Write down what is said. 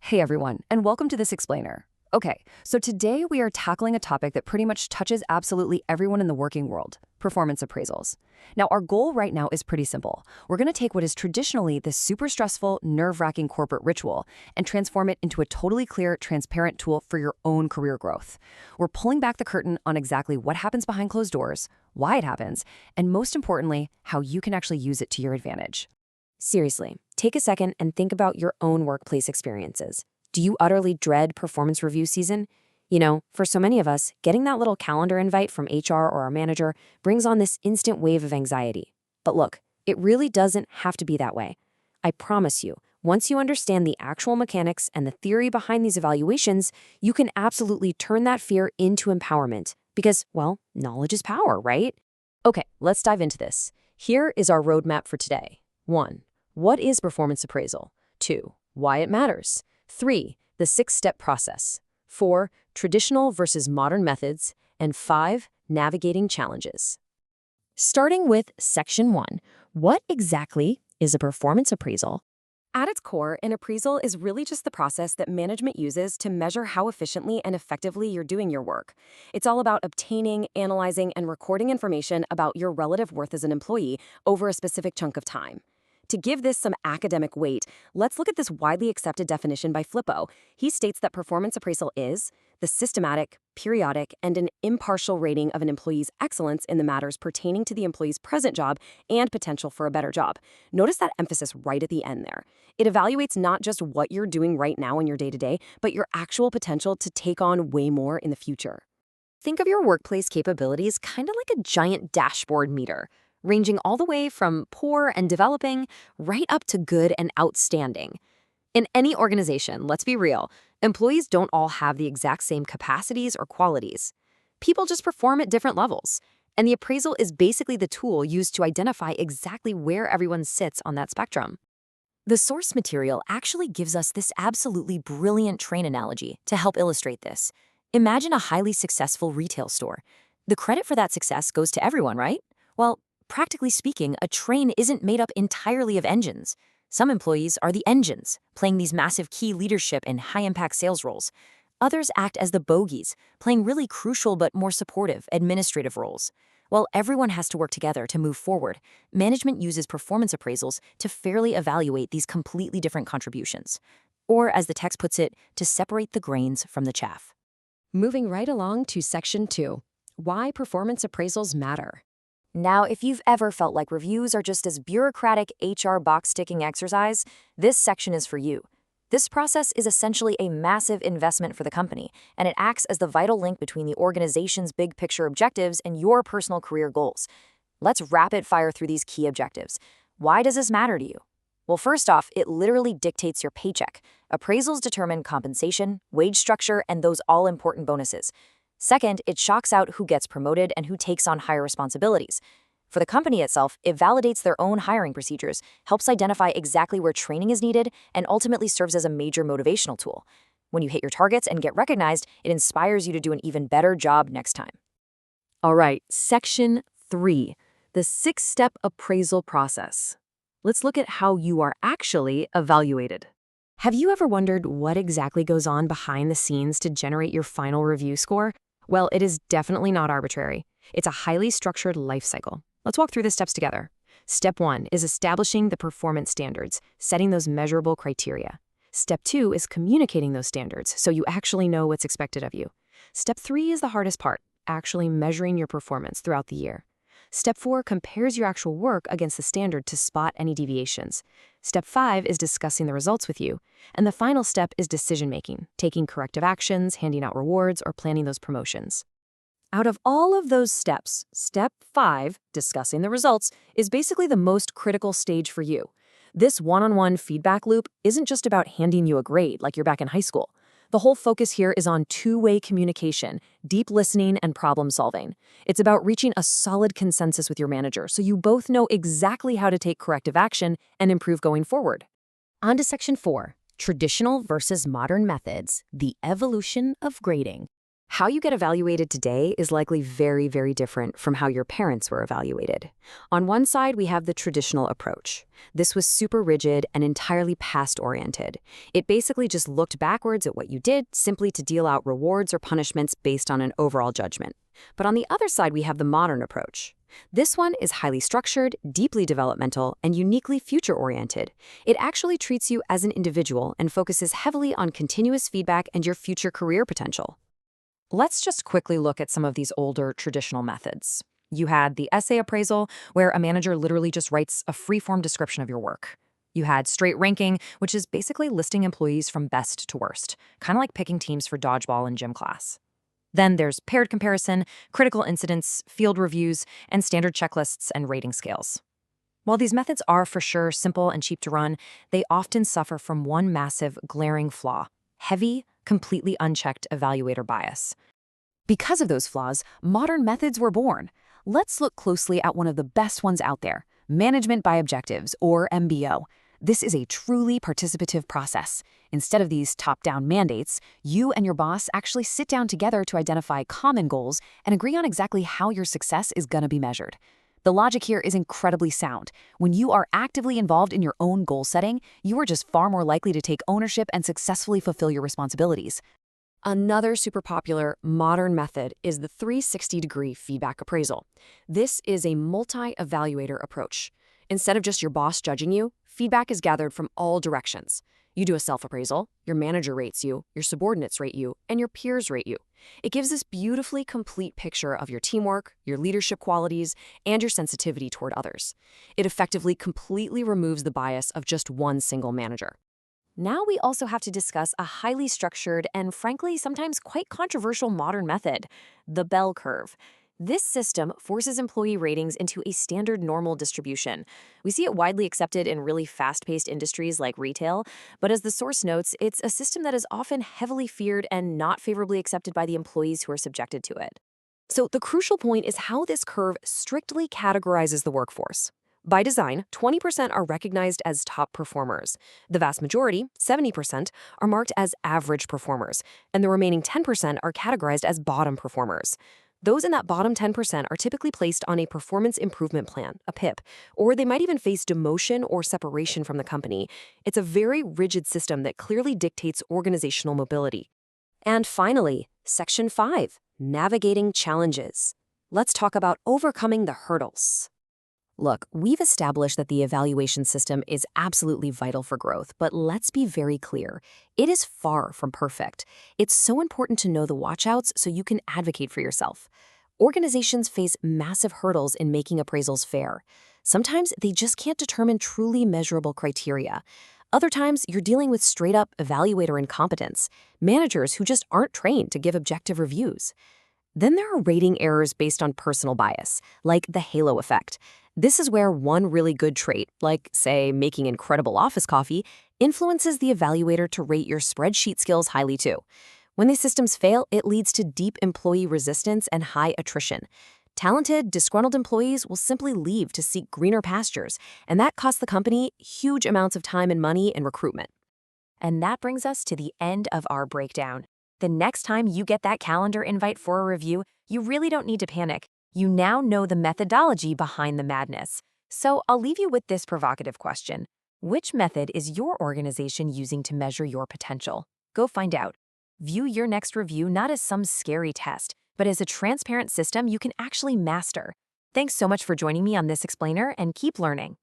Hey everyone, and welcome to this explainer. Okay, so today we are tackling a topic that pretty much touches absolutely everyone in the working world, performance appraisals. Now, our goal right now is pretty simple. We're going to take what is traditionally this super stressful, nerve-wracking corporate ritual and transform it into a totally clear, transparent tool for your own career growth. We're pulling back the curtain on exactly what happens behind closed doors, why it happens, and most importantly, how you can actually use it to your advantage. Seriously, take a second and think about your own workplace experiences. Do you utterly dread performance review season? For so many of us, getting that little calendar invite from HR or our manager brings on this instant wave of anxiety. But look, it really doesn't have to be that way. I promise you, once you understand the actual mechanics and the theory behind these evaluations, you can absolutely turn that fear into empowerment. Because, well, knowledge is power, right? Okay, let's dive into this. Here is our roadmap for today. 1. What is performance appraisal? 2. Why it matters. 3. The 6-step process. 4. Traditional versus modern methods. And 5. Navigating challenges. Starting with Section 1. What exactly is a performance appraisal? At its core, an appraisal is really just the process that management uses to measure how efficiently and effectively you're doing your work. It's all about obtaining, analyzing, and recording information about your relative worth as an employee over a specific chunk of time. To give this some academic weight, let's look at this widely accepted definition by Flippo. He states that performance appraisal is the systematic, periodic, and an impartial rating of an employee's excellence in the matters pertaining to the employee's present job and potential for a better job. Notice that emphasis right at the end there. It evaluates not just what you're doing right now in your day-to-day, but your actual potential to take on way more in the future. Think of your workplace capabilities kind of like a giant dashboard meter, ranging all the way from poor and developing right up to good and outstanding. In any organization, let's be real, employees don't all have the exact same capacities or qualities. People just perform at different levels, and the appraisal is basically the tool used to identify exactly where everyone sits on that spectrum. The source material actually gives us this absolutely brilliant train analogy to help illustrate this. Imagine a highly successful retail store. The credit for that success goes to everyone, right? Well, practically speaking, a train isn't made up entirely of engines. Some employees are the engines, playing these massive key leadership and high-impact sales roles. Others act as the bogies, playing really crucial but more supportive administrative roles. While everyone has to work together to move forward, management uses performance appraisals to fairly evaluate these completely different contributions. Or, as the text puts it, to separate the grains from the chaff. Moving right along to Section 2. Why performance appraisals matter. Now, if you've ever felt like reviews are just this bureaucratic HR box-ticking exercise, this section is for you. This process is essentially a massive investment for the company, and it acts as the vital link between the organization's big-picture objectives and your personal career goals. Let's rapid-fire through these key objectives. Why does this matter to you? Well, first off, it literally dictates your paycheck. Appraisals determine compensation, wage structure, and those all-important bonuses. Second, it shocks out who gets promoted and who takes on higher responsibilities. For the company itself, it validates their own hiring procedures, helps identify exactly where training is needed, and ultimately serves as a major motivational tool. When you hit your targets and get recognized, it inspires you to do an even better job next time. All right, Section 3, the 6-step appraisal process. Let's look at how you are actually evaluated. Have you ever wondered what exactly goes on behind the scenes to generate your final review score? Well, it is definitely not arbitrary. It's a highly structured life cycle. Let's walk through the steps together. Step 1 is establishing the performance standards, setting those measurable criteria. Step 2 is communicating those standards so you actually know what's expected of you. Step 3 is the hardest part, actually measuring your performance throughout the year. Step 4 compares your actual work against the standard to spot any deviations. Step 5 is discussing the results with you. And the final step is decision-making, taking corrective actions, handing out rewards, or planning those promotions. Out of all of those steps, Step 5, discussing the results, is basically the most critical stage for you. This one-on-one feedback loop isn't just about handing you a grade like you're back in high school. The whole focus here is on two-way communication, deep listening, and problem solving. It's about reaching a solid consensus with your manager so you both know exactly how to take corrective action and improve going forward. On to Section 4, traditional versus modern methods, the evolution of grading. How you get evaluated today is likely very, very different from how your parents were evaluated. On one side, we have the traditional approach. This was super rigid and entirely past-oriented. It basically just looked backwards at what you did simply to deal out rewards or punishments based on an overall judgment. But on the other side, we have the modern approach. This one is highly structured, deeply developmental, and uniquely future-oriented. It actually treats you as an individual and focuses heavily on continuous feedback and your future career potential. Let's just quickly look at some of these older traditional methods. You had the essay appraisal, where a manager literally just writes a free-form description of your work. You had straight ranking, which is basically listing employees from best to worst, kind of like picking teams for dodgeball in gym class. Then there's paired comparison, critical incidents, field reviews, and standard checklists and rating scales. While these methods are for sure simple and cheap to run, they often suffer from one massive, glaring flaw: heavy, completely unchecked evaluator bias. Because of those flaws, modern methods were born. Let's look closely at one of the best ones out there: Management by Objectives, or MBO. This is a truly participative process. Instead of these top-down mandates, you and your boss actually sit down together to identify common goals and agree on exactly how your success is going to be measured. The logic here is incredibly sound. When you are actively involved in your own goal setting, you are just far more likely to take ownership and successfully fulfill your responsibilities. Another super popular modern method is the 360-degree feedback appraisal. This is a multi-evaluator approach. Instead of just your boss judging you, feedback is gathered from all directions. You do a self-appraisal, your manager rates you, your subordinates rate you, and your peers rate you. It gives this beautifully complete picture of your teamwork, your leadership qualities, and your sensitivity toward others. It effectively completely removes the bias of just one single manager. Now we also have to discuss a highly structured and frankly sometimes quite controversial modern method: the bell curve. This system forces employee ratings into a standard normal distribution. We see it widely accepted in really fast-paced industries like retail, but as the source notes, it's a system that is often heavily feared and not favorably accepted by the employees who are subjected to it. So the crucial point is how this curve strictly categorizes the workforce. By design, 20% are recognized as top performers. The vast majority, 70%, are marked as average performers, and the remaining 10% are categorized as bottom performers. Those in that bottom 10% are typically placed on a performance improvement plan, a PIP, or they might even face demotion or separation from the company. It's a very rigid system that clearly dictates organizational mobility. And finally, Section 5, Navigating Challenges. Let's talk about overcoming the hurdles. Look, we've established that the evaluation system is absolutely vital for growth, but let's be very clear. It is far from perfect. It's so important to know the watchouts so you can advocate for yourself. Organizations face massive hurdles in making appraisals fair. Sometimes they just can't determine truly measurable criteria. Other times, you're dealing with straight-up evaluator incompetence, managers who just aren't trained to give objective reviews. Then there are rating errors based on personal bias, like the halo effect. This is where one really good trait, like, say, making incredible office coffee, influences the evaluator to rate your spreadsheet skills highly too. When these systems fail, it leads to deep employee resistance and high attrition. Talented, disgruntled employees will simply leave to seek greener pastures, and that costs the company huge amounts of time and money in recruitment. And that brings us to the end of our breakdown. The next time you get that calendar invite for a review, you really don't need to panic. You now know the methodology behind the madness. So I'll leave you with this provocative question. Which method is your organization using to measure your potential? Go find out. View your next review not as some scary test, but as a transparent system you can actually master. Thanks so much for joining me on this explainer, and keep learning.